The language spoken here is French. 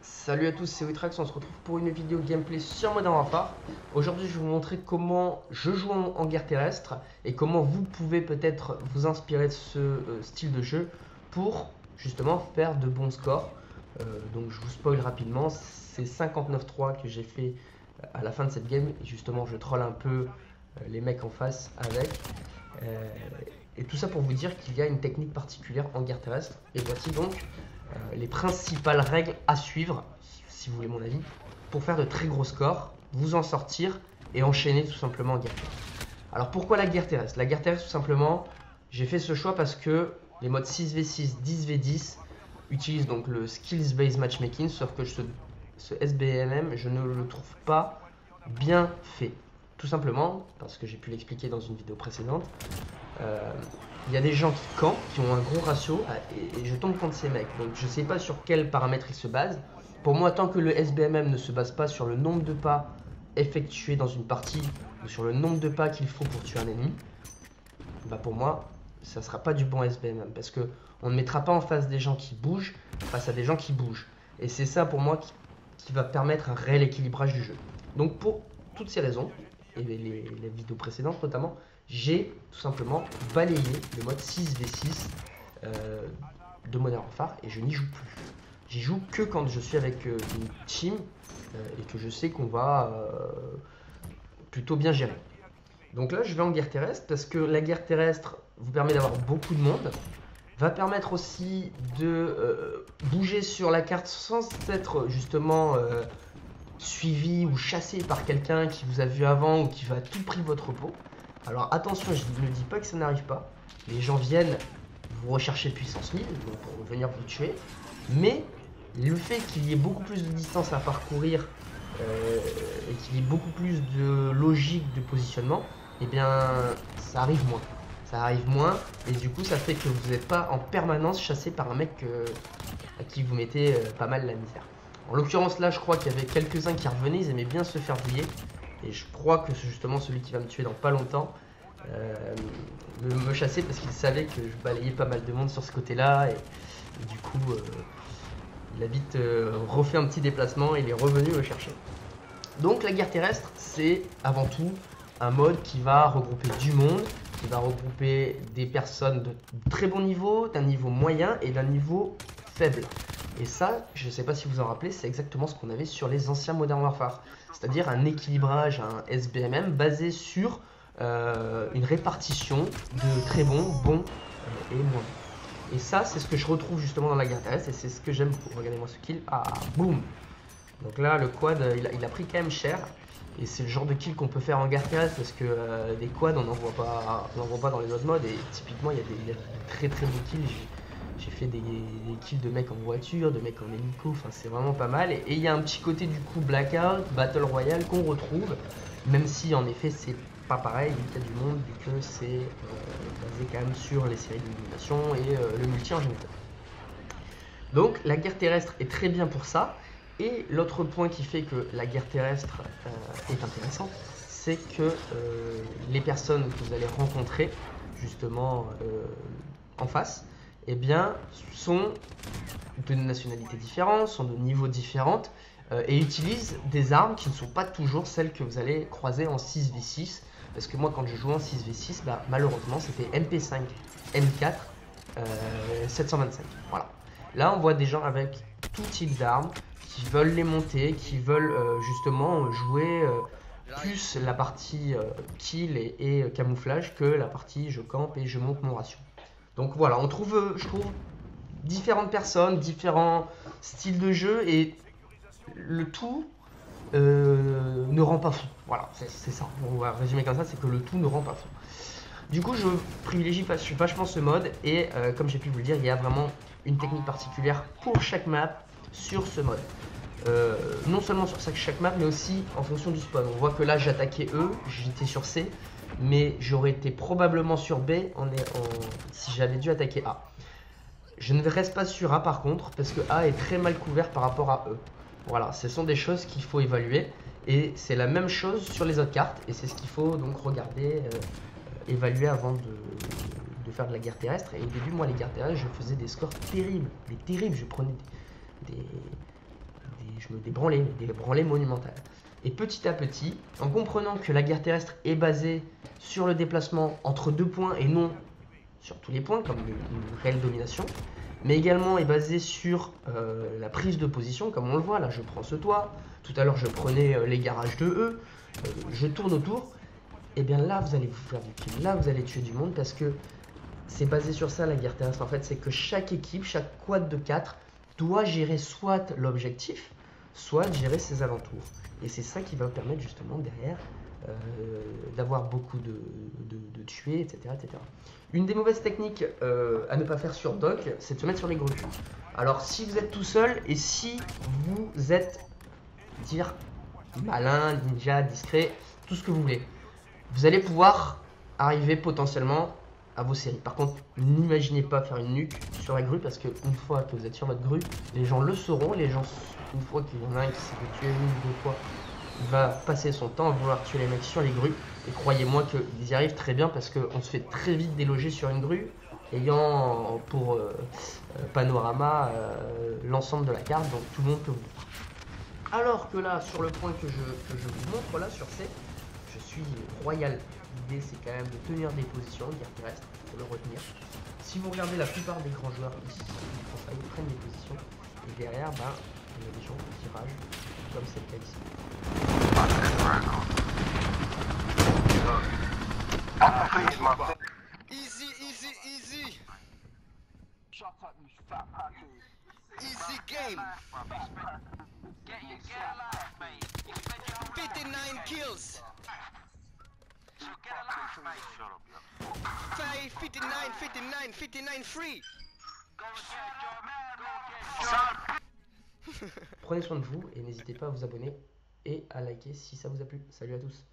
Salut à tous, c'est Witrax, on se retrouve pour une vidéo gameplay sur Modern Warfare. Aujourd'hui je vais vous montrer comment je joue en guerre terrestre et comment vous pouvez peut-être vous inspirer de ce style de jeu pour justement faire de bons scores. Donc je vous spoil rapidement, c'est 59-3 que j'ai fait à la fin de cette game. Et justement je troll un peu les mecs en face avec. Et tout ça pour vous dire qu'il y a une technique particulière en guerre terrestre. Et voici donc les principales règles à suivre, si vous voulez mon avis, pour faire de très gros scores, vous en sortir et enchaîner tout simplement en guerre terrestre. Alors pourquoi la guerre terrestre? La guerre terrestre tout simplement, j'ai fait ce choix parce que les modes 6v6, 10v10 utilisent donc le Skills Based Matchmaking, sauf que ce SBMM, je ne le trouve pas bien fait. Tout simplement, parce que j'ai pu l'expliquer dans une vidéo précédente, il y a des gens qui campent, qui ont un gros ratio, et je tombe contre ces mecs. Donc je sais pas sur quels paramètres ils se basent. Pour moi, tant que le SBMM ne se base pas sur le nombre de pas effectués dans une partie, ou sur le nombre de pas qu'il faut pour tuer un ennemi, bah pour moi, ça sera pas du bon SBMM. Parce que on ne mettra pas en face des gens qui bougent, face à des gens qui bougent. Et c'est ça pour moi qui va permettre un réel équilibrage du jeu. Donc pour toutes ces raisons, et les vidéos précédentes notamment, j'ai tout simplement balayé le mode 6v6 de Modern Warfare et je n'y joue plus. J'y joue que quand je suis avec une team et que je sais qu'on va plutôt bien gérer. Donc là je vais en guerre terrestre parce que la guerre terrestre vous permet d'avoir beaucoup de monde, va permettre aussi de bouger sur la carte sans être justement suivi ou chassé par quelqu'un qui vous a vu avant ou qui va à tout prix votre peau. Alors attention, je ne dis pas que ça n'arrive pas. Les gens viennent vous rechercher puissance 1000 pour venir vous tuer. Mais le fait qu'il y ait beaucoup plus de distance à parcourir et qu'il y ait beaucoup plus de logique de positionnement, eh bien ça arrive moins. Ça arrive moins et du coup ça fait que vous n'êtes pas en permanence chassé par un mec à qui vous mettez pas mal la misère. En l'occurrence là je crois qu'il y avait quelques-uns qui revenaient, ils aimaient bien se faire douiller. Et je crois que c'est justement celui qui va me tuer dans pas longtemps me chasser parce qu'il savait que je balayais pas mal de monde sur ce côté-là. Et du coup, il a vite refait un petit déplacement et il est revenu me chercher. Donc la guerre terrestre, c'est avant tout un mode qui va regrouper du monde, qui va regrouper des personnes de très bon niveau, d'un niveau moyen et d'un niveau faible. Et ça, je ne sais pas si vous en rappelez, c'est exactement ce qu'on avait sur les anciens Modern Warfare. C'est-à-dire un équilibrage, un SBMM basé sur une répartition de très bons, bons et moins bons. Et ça, c'est ce que je retrouve justement dans la guerre terrestre et c'est ce que j'aime beaucoup. Regardez-moi ce kill. Ah, boum. Donc là, le quad, il a pris quand même cher. Et c'est le genre de kill qu'on peut faire en guerre terrestre parce que des quads, on n'en voit pas dans les autres modes. Et typiquement, il y a des très très beaux kills. J'ai fait des kills de mecs en voiture, de mecs en hélico, enfin c'est vraiment pas mal. Et il y a un petit côté du coup Blackout, Battle Royale qu'on retrouve, même si en effet c'est pas pareil, vu qu'il y a du monde, vu que c'est basé quand même sur les séries d'élimination et le multi en général. Donc la guerre terrestre est très bien pour ça. Et l'autre point qui fait que la guerre terrestre est intéressante, c'est que les personnes que vous allez rencontrer justement en face, eh bien, sont de nationalités différentes, sont de niveaux différents et utilisent des armes qui ne sont pas toujours celles que vous allez croiser en 6v6. Parce que moi, quand je jouais en 6v6, bah, malheureusement, c'était MP5, M4, 725. Voilà. Là, on voit des gens avec tout type d'armes qui veulent les monter, qui veulent justement jouer plus la partie kill et camouflage que la partie je campe et je monte mon ratio. Donc voilà, on trouve, je trouve, différentes personnes, différents styles de jeu et le tout ne rend pas fou. Voilà, c'est ça. On va résumer comme ça, c'est que le tout ne rend pas fou. Du coup, je privilégie vachement ce mode et comme j'ai pu vous le dire, il y a vraiment une technique particulière pour chaque map sur ce mode. Non seulement sur chaque map, mais aussi en fonction du spawn. On voit que là, j'attaquais E, j'étais sur C. Mais j'aurais été probablement sur B si j'avais dû attaquer A. Je ne reste pas sur A par contre, parce que A est très mal couvert par rapport à E. Voilà, ce sont des choses qu'il faut évaluer, et c'est la même chose sur les autres cartes, et c'est ce qu'il faut donc regarder, évaluer avant de de faire de la guerre terrestre. Et au début, moi, les guerres terrestres, je faisais des scores terribles, mais terribles. Je prenais des branlées monumentales. Et petit à petit, en comprenant que la guerre terrestre est basée sur le déplacement entre 2 points et non sur tous les points, comme une réelle domination, mais également est basée sur la prise de position, comme on le voit, là je prends ce toit, tout à l'heure je prenais les garages de E, je tourne autour, et bien là vous allez vous faire du kill, là vous allez tuer du monde, parce que c'est basé sur ça la guerre terrestre en fait, c'est que chaque équipe, chaque quad de 4 doit gérer soit l'objectif, soit gérer ses alentours. Et c'est ça qui va permettre justement derrière d'avoir beaucoup de tués, etc., etc. Une des mauvaises techniques à ne pas faire sur Doc, c'est de se mettre sur les grues. Alors si vous êtes tout seul et si vous êtes, dire, malin, ninja, discret, tout ce que vous voulez, vous allez pouvoir arriver potentiellement à vos séries. Par contre, n'imaginez pas faire une nuque sur la grue parce qu'une fois que vous êtes sur votre grue, les gens le sauront. Les gens, une fois qu'il y en a un qui s'est fait tuer une ou deux fois, il va passer son temps à vouloir tuer les mecs sur les grues. Et croyez-moi qu'ils y arrivent très bien parce qu'on se fait très vite déloger sur une grue, ayant pour panorama l'ensemble de la carte, donc tout le monde peut vous voir. Alors que là, sur le point que je vous montre là sur C, je suis royal. L'idée c'est quand même de tenir des positions, guerre terrestre, il faut le retenir. Si vous regardez la plupart des grands joueurs ici, ils prennent des positions et derrière, ben, il y a des gens qui tirage, comme c'est le cas ici. Easy, easy, easy. Easy game. 59 kills. 59 free. Prenez soin de vous et n'hésitez pas à vous abonner et à liker si ça vous a plu. Salut à tous.